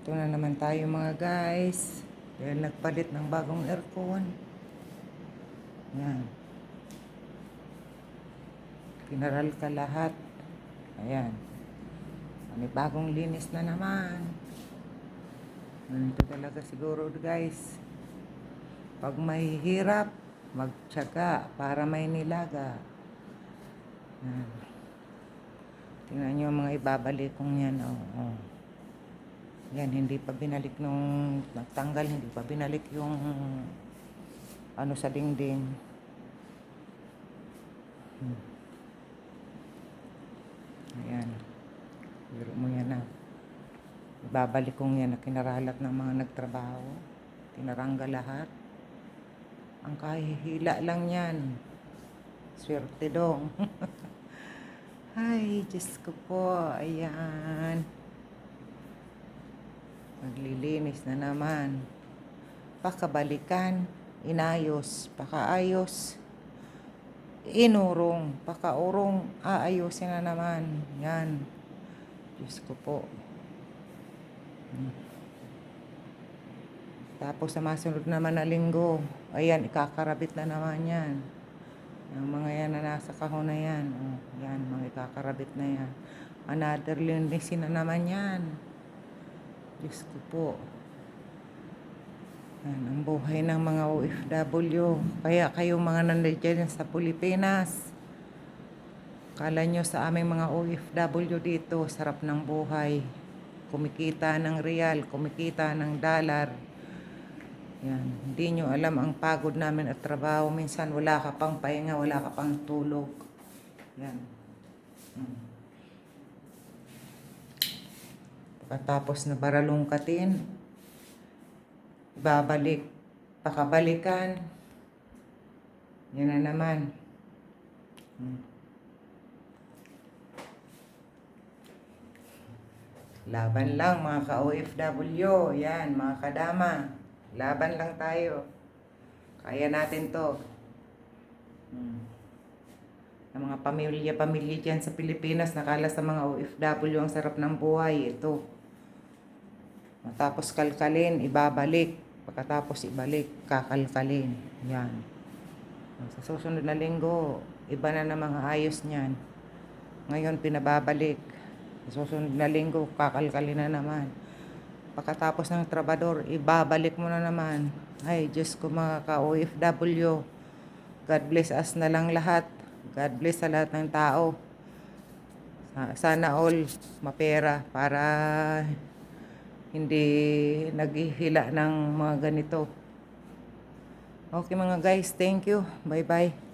Ito na naman tayo mga guys. Dahil nagpalit ng bagong aircon. Yan. Kinaral ka lahat. Ayan. May bagong linis na naman. Ganito talaga siguro guys. Pag may hirap, magtiyaga para may nilaga. Yan. Tingnan nyo mga ibabalik kong yan. Oh. Yan, hindi pa binalik nung nagtanggal, hindi pa binalik yung ano sa dingding. Ayan. Biro mo yan na. Ibabalik kong yan na kinaralat ng mga nagtrabaho. Tinaranggal lahat. Ang kahihila lang yan. Swerte dong. Ay, Diyos ko po. Ayan. Maglilinis na naman. Pakabalikan. Inayos. Pakaayos. Inurong. Pakaurong. Aayusin na naman. Yan. Diyos ko po. Tapos sa masunod naman na linggo. Ayan, ikakarabit na naman yan. Yung mga yan na nasa kahon na yan. Oh, yan, mga ikakarabit na yan. Another linisin na naman yan. Diyos ko po. Yan, ang buhay ng mga OFW. Kaya kayo mga nandiyan sa Pilipinas. Kala nyo sa aming mga OFW dito, sarap ng buhay. Kumikita ng real, kumikita ng dollar. Yan, hindi nyo alam ang pagod namin at trabaho. Minsan wala ka pang pahinga, wala ka pang tulog. Yan. Pagkatapos na baralungkatin, babalik, pakabalikan. Yan na naman. Laban lang mga ka-OFW. Yan, mga kadama. Laban lang tayo. Kaya natin to. Ang mga pamilya dyan sa Pilipinas, nakala sa mga OFW ang sarap ng buhay. Ito. Matapos kalkalin, ibabalik. Pagkatapos ibalik, kakalkalin. Yan. Sa susunod na linggo, iba na mga ayos niyan. Ngayon, pinababalik. Sa susunod na linggo, kakalkalin na naman. Pagkatapos ng trabador, ibabalik mo na naman. Ay, Diyos ko mga ka-OFW. God bless us na lang lahat. God bless sa lahat ng tao. Sana all mapera para hindi naghihila ng mga ganito. Okay mga guys, thank you. Bye-bye.